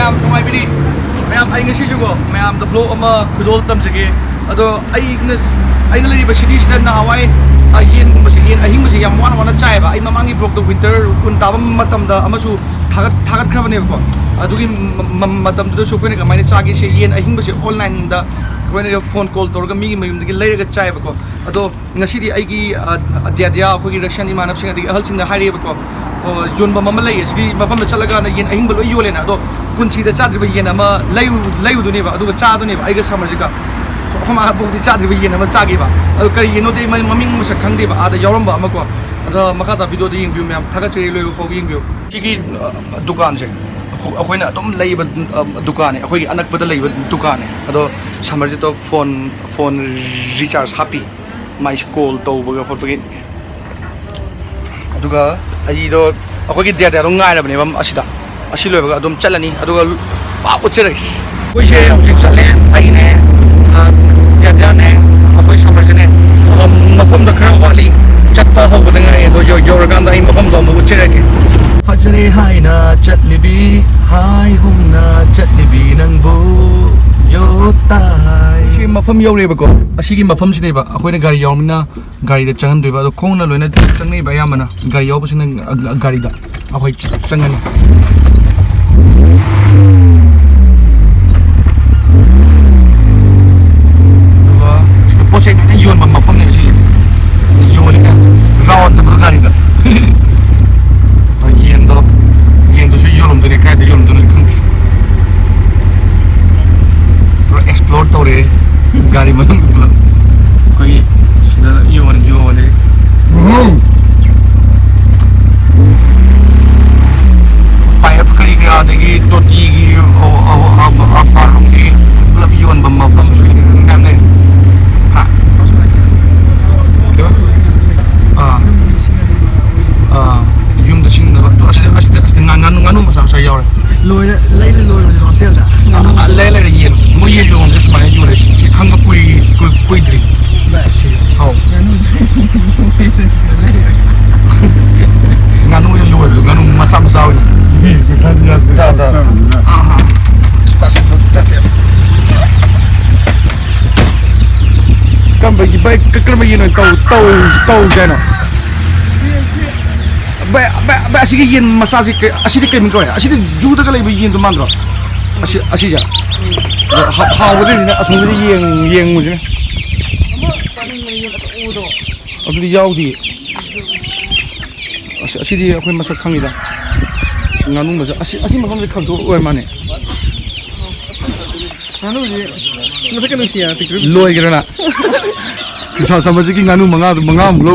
mayam nungai bini mayam ai ngasi jugo mayam the flow ama khudol tam jage ado ai na lari ba city sida na hawai yen gum basi yen ahing basi yam wana chai ba ai mamangi block the winter un tabam matam da amasu thagat khrabane ko adugi matam da su koine kamai chagi se yen ahing basi online da koine phone call torga mi mayum digi lairaga chai ba ko ado ngasi di ai gi dia ko gi russian imanap sing adi hal sing da hari ba ko Jun ba mama lay sigi mafam da chalaga na yen ahing balo yole na do punchi da chadri ba yen ama layu du ne ba adu ga cha du ne ba ai ga samar jika khama bu di chadri ba yen ama chagi ba adu kari yeno de maming musa khangde ba ada yawram ba ama ko ada maka da video de ying view mem thaga chiri loy fo ying view sigi dukan je akoina adum lay ba dukan ne akoi anak ba da lay ba dukan ne ado samar je to phone recharge happy my call to ba for begin aduga ai do akoi gi dia do ngai na bane bam asida asi loi ba adum chalani aduga ba ucheris koi je music chale ai ne dia ne akoi samar je ne mafam da khara wali chatpa ho ba ngai do yo ragan da ai mafam do mu ucherake fajre hai na chatlibi hai hum na chatlibi nang bo yo tai shi mafam yo re ba ko asi gi mafam sine ba akoi na gari yawmina gari da changan doi ba do khong na loina changnei ba yamana gari yaw ba sine gari da akoi changani poche na yon ba mafam ne si yon ne rawan sa gari da yendo so yolom do ne kai da yolom do ne khang pro explore tore gari manung ba koi sida yon ne paif kari ga adagi toti gi aparung gi lab yon ba mafam so ngam ne ha yum da sing da to asde nganu masa sa yaw loi hotel da le yen mo yen do ndes ma yu le si khang pui dri hau nganu yen nganu masa ni da aha spasibo kam bagi baik kekerma yen tau jano ba asigi yen massage ke asidi ke minko ya asidi juda kala yen to mandro asija ha wadi ni asung yen mujine abdi yaudi asidi akoi masak khangida nganu ma asi ma kamle khang to oi mane nganu ji masak ke nusia tikru loi gerana kisa sama ji nganu manga mulo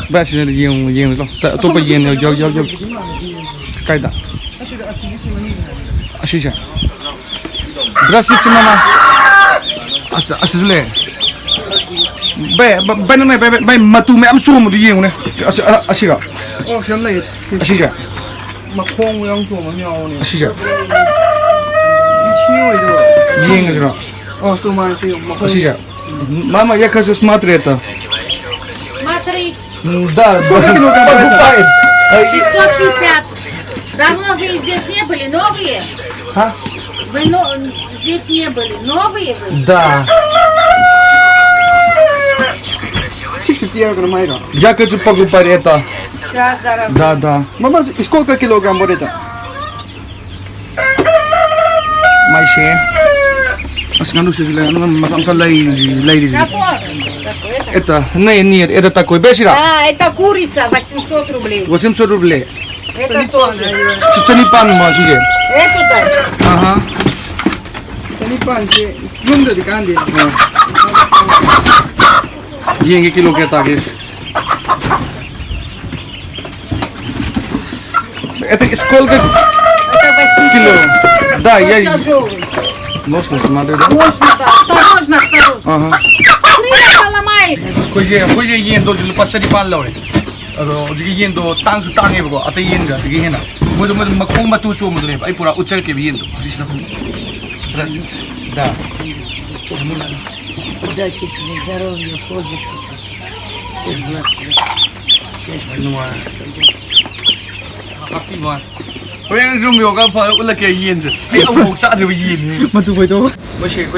ba shi ne yin lo to ba yin yo kai da asisha brasit mama asizule ba na ba matu me am sumu di yin ne asira oh shan lai asisha ma khong yang chu ma nyao ne asisha yin ne oh to ma asisha mama я кажу смотри это Смотри. Да, 650. Давно вы здесь не были? Новые? А? Вы здесь не были? Новые вы? Да. 60 евро майга. Я хочу покупать это. Сейчас, дорогой. Да. Мама, сколько килограмм вот это? Майше. Nganu sih masa lay Какой? это нет, это такой бешира. А, это курица, 800 рублей. 800 рублей. Это тоже. Чучанипан мажиге. Эту дай. Ага. Sanipan si Lumda di Kandi. Деньги кило где-то есть. Это сколько Это 800. кило? Да, Он я тяжелый. можно смотреть, да? Можно, да. Осторожно. Ага. Крылья поломает. Кое yen do julu pachari pan laure. Ado jigi yen do tang su tang ebo ate yen ga jigi hena. Modo makong matu chu mo dole ai pura uchar ke yen do. Sisna да. Удачи тебе, здоровья, ходит. 누ꯉꯥꯏ happy man horen room yoga fa ulak ke yen se ai au sa de yen Matu boy to. mo she ko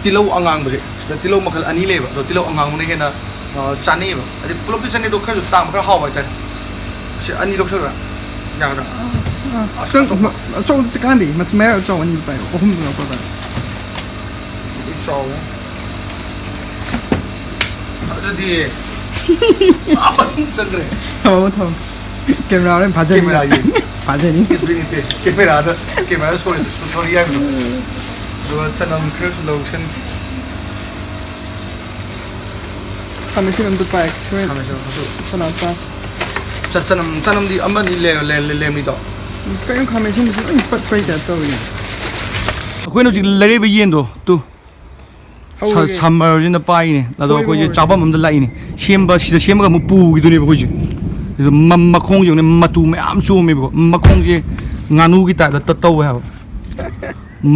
tilau angang ba se da tilau makal ani le ba do tilau angang ne hena chani ba adi pulop ti chani do kha tam kha haw ba ta she ani lok sa ya da Sang so kan di, mat mer so ani pai. Ko hum no ko ba. so adi apa chal rahe Oh thom. Camera ren bhaje Camera ni. Bhaje ni. is bring it camera sorry ya do chanam cross lotion Kami sih untuk pai. kame so Sana pas. chanam di amma ni le mi do Kayo kami sih ai pat pai ta to ni. ꯑꯩꯈꯣꯏꯅ ꯍꯧꯖꯤꯛ ꯂꯩꯔꯤꯕ ꯌꯦꯟꯗꯣ two ꯁꯝꯃꯔꯁꯤꯅ ꯄꯥꯏꯅꯦ ꯑꯗꯣ ꯑꯩꯈꯣꯏꯁꯦ ꯆꯥꯐꯝ ꯑꯃꯗ ꯂꯥꯛꯏꯅꯦ ꯁꯦꯝꯕ ꯁꯤꯗ ꯁꯦꯝꯃꯒ ꯑꯃꯨꯛ ꯄꯨꯈꯤꯗꯣꯏꯅꯦꯕ ꯑꯩꯈꯣꯏꯁꯦ ꯑꯗꯨ ꯃꯈꯣꯡꯁꯦ ꯃꯇꯨ ꯃꯌꯥꯝ ꯆꯣꯝꯃꯦꯕꯀꯣ ꯃꯈꯣꯡꯁꯦ ꯉꯥꯅꯨꯒꯤ ꯇꯥꯏꯞꯇ ꯇꯧꯋꯦ ꯍꯥꯏꯕ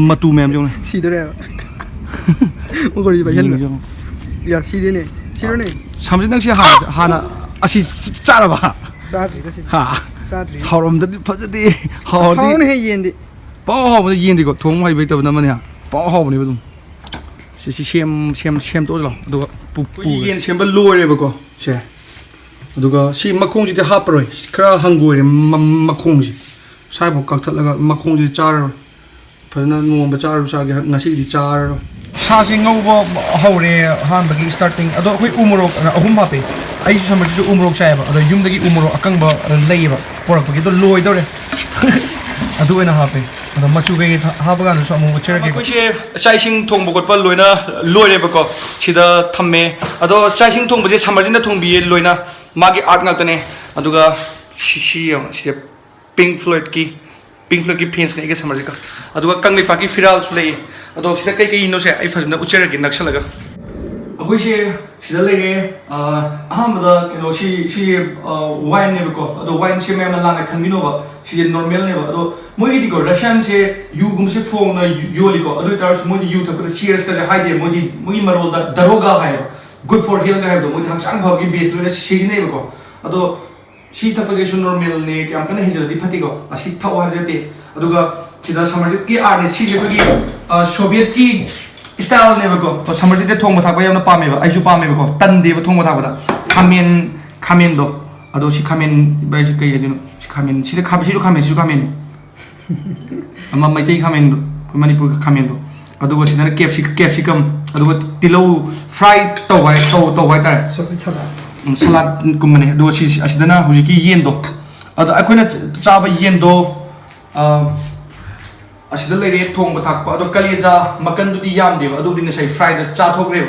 matu mem jong Si dore. Mo ko ri ba yan. Ya si de ne. Si ro ne. samjin nang si hana asi charaba Sa ri ko si. ha Sa ri. haurom da phajadi How haudi ne he yen di. paw haw yen di ko thong mai bai tab na mane ha paw haw ni badum si sem to lo do pu yen sem ba lore ba ko se aduga si makhong ji de haproi kra hangoi makhong ji sai bo kak thalaga makhong ji char phana nuam ba char sa ge ngasi di char sa si ngauba hore han bagi starting ado khoi umrok ahum ha pe ai samar ju umrok sai ba ado yum dagi umrok akang ba lei ba porak bagi to loi dore adu ena ha pe ado machu ge ha ba gan so amu cher ge ko che chai sing thong bo got pa loina loire ba ko chida thamme ado chai sing thong ba je samar jin da thong bi loina magi art ngak tane aduga shi pink floyd ki pins ne ge samar ji ka aduga kangli pa ki firal su lei ado sida kai no se ai fazna ucher ge naksalaga ahoi she sida lege ahambada kilo shi wine ne ko ado wine she mem la na khamino ba shi normal ne ba ado moi di ko russian she yu gum se phone na yoli ko ado tar moi yu ta ko cheers ka ha de moi marol da daroga hai good for health ga hai do moi haksang bhaw gi base le shi ne ba ko ado shi ta position normal ne kyam kana hejal di phati ko ashi thaw ha de te aduga chida samarjit ki art ne shi ge gi soviet ki style ne ba ko to samarjit de thong ba thak ba yam na pa me ba ai ju pa me ba ko tan de ba thong ba thak ba da khamen do ado shi khamen ba ji kai adino shi khamen shi de khamen ama mai tai khamen do manipur khamen do aduga shi na capsicum aduga tilau fry to wai ta So chala. salad kumane do chi asidana hujiki yen do ado akoina chaba yen do asida lere thong ba thak pa ado kaleja makan du di yam de ado din sai fry da cha thok re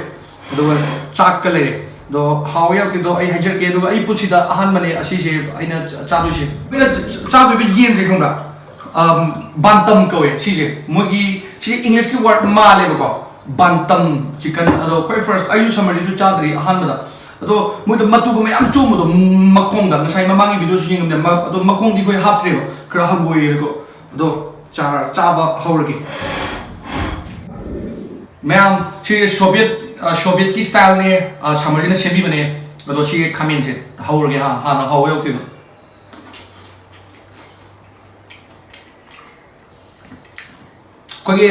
ado chak ka lere do how ya ki do ai hajer ke do ai puchi da ahan mane asi se aina cha do se mina cha do bi yen je khonga bantam ko e si je mogi si english ki word ma le ba bantam chicken ado koi first ayu samari su cha dri ahan da ado moi da matu ko mayam chu mo do makhong da ngai mamangi video shing ne ado makhong di koi hap tre kra ha goi ko ado chaba haurgi mayam chi soviet ki style ne samari na sebi bane ado chi khamen se haurgi ha na haw yok ti no ko ge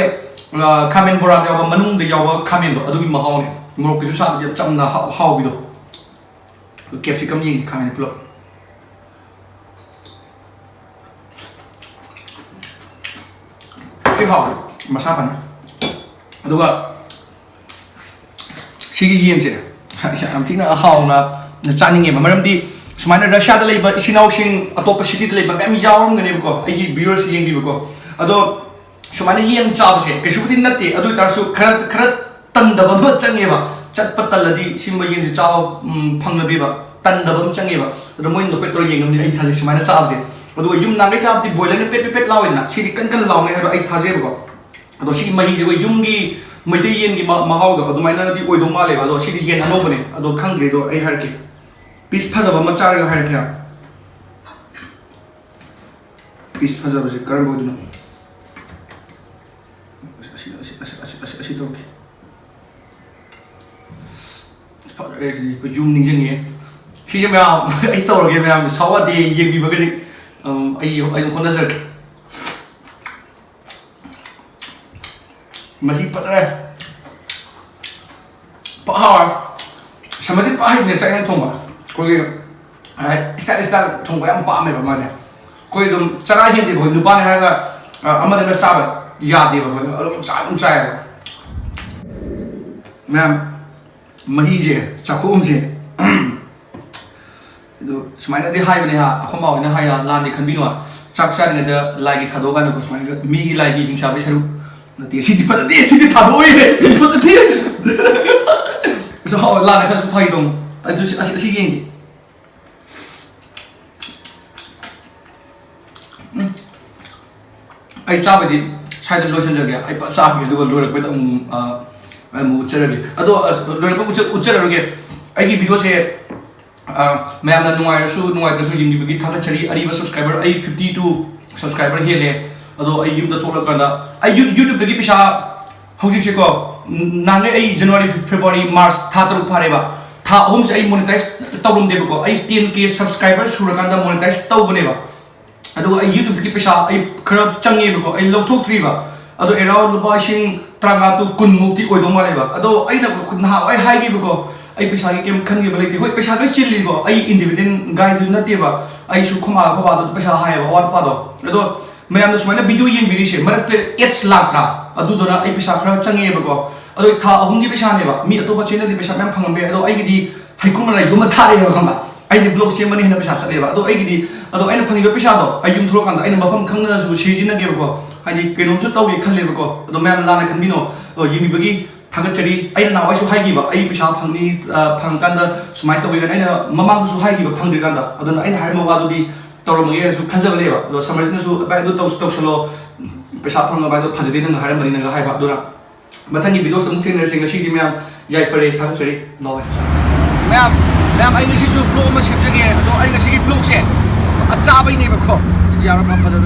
khamen bora ya ba manung de ya ba khamen do adu gi mahaw ne morok ki sa de cham na haw bi do capsicum yin khamen plo si haw masa pan aduga sigi yin se am tina haw na chaning e maram di sumaina russia da leiba isinau sing atop city da leiba mem yawm ngane ko ai viewers yin bi ko ado sumaina yin chab se ke shubdin natte adu tar su khara tan da ba change ba chat pataladi simba yin se chaw phang na di ba tan da bam change ba ado moi no petrol yin ngam ai thale sumaina chab se ado yum na ngai chab di boiler ne pet law na si kan law ne ha ai thaje ba ko ado si mahi je yum gi mai te yin gi ma haw da ado mai na di oi do ma le ba ado si di yen no bane ado khang gre do ai har ke piece phaja ba ma char ga har ke piece phaja ba je kar bo dino asi to ke pa re ko yum ning jeng ye 시제 매암 이 떠오르게 매암 사와디 얘기비버게 아이 혼자서 맛이 빠르네 빠하 사마디 빠하이네 쌀 통과 거기 스타일 통과 양 빠메 봐마네 거기 좀 짜라히인데 거기 누바네 하가 아마데나 싸바 야데 봐 거기 좀 짜요 매암 마히제 자꾸음제 itu semuanya di high mana aku mau ini high lah di kanbino caksa ni ada lagi thado kan aku semuanya mi lagi hing sabi seru nanti sih pada dia sih thado ini pada dia so lah ni kan supaya dong itu sih yang ai cabai di saya dah lotion jaga ai pak cabai itu kalau luar kita ucap lagi atau luar kita ucap lagi ai ki video saya मैं अपना नुआइरसु यिंगिबगी थागचरी Areeba subscriber 52 subscriber हेले अदो yum the थोलकंदा YouTube दगी पैसा हौजिसे को नांगे जनवरी February मार्च था तरुक फारेबा था अहुम से मोनेटाइज तौरम देबको 10k सब्सक्राइबर सुरकंदा मोनेटाइज तौबनेबा अदो YouTube दगी पैसा खरा चंगेबको लौथोक्ट्रीबा अदो एराउंड लुपासिंग ट्रांगा तु कुन मुक्ति ओइदो मालेबा अदो ना हाइगिबको आई पैसा की केम खंगे बलेती होय पैसा लो चिल्लीगो आई इंडिपेंडेंट गाय दु नतेबा आई सु खमा खबा दो पैसा हायबा और पादो अदो मैम सुमाइना वीडियो येंग बिरिसे मरते एड्स लाक्रा अदु दोना आई पैसा खरा चंगेबको अदो था अहुम की पैसा नेबा मी अतोबा चैनल दी पैसा मैम फंगबे अदो आई गिदी हाइकुम राय गुम थारेबा खंबा आई दि ब्लॉग सेम मने हेना पैसा चलेबा अदो आई गिदी अदो आइना फंगिबा पैसा दो आई युम थरो कांदा आइना मफम खंगना सु सिजिना गेबको हाइदि केनोम सु तौगे खलेबको अदो मैम लाना खनबिनो यिमिबगी थागचरी आइना नावाइसु हाइगिबा आई पैसा फंगनी फंगकांदा सुमाइ तौगे आइना ममांगसु हाइगिबा फंगद्रिकांदा अदोना आइना हाइमा वादुदी तौरमगे सु खंजबलेबा अदो समरजनसु बाय दो तौसलो पैसा फंगा बाय दो फजदे नंग हाइमनि नंग हाइबा अदोना मथंगी वीडियो सम थेनर सिंग सिगी मैम याइफरे थागचरी नॉवेस मैम आई ngasi su blog ma sip jage अदो आई ngasi blog se अचाबै नेबा खो यार मा फजद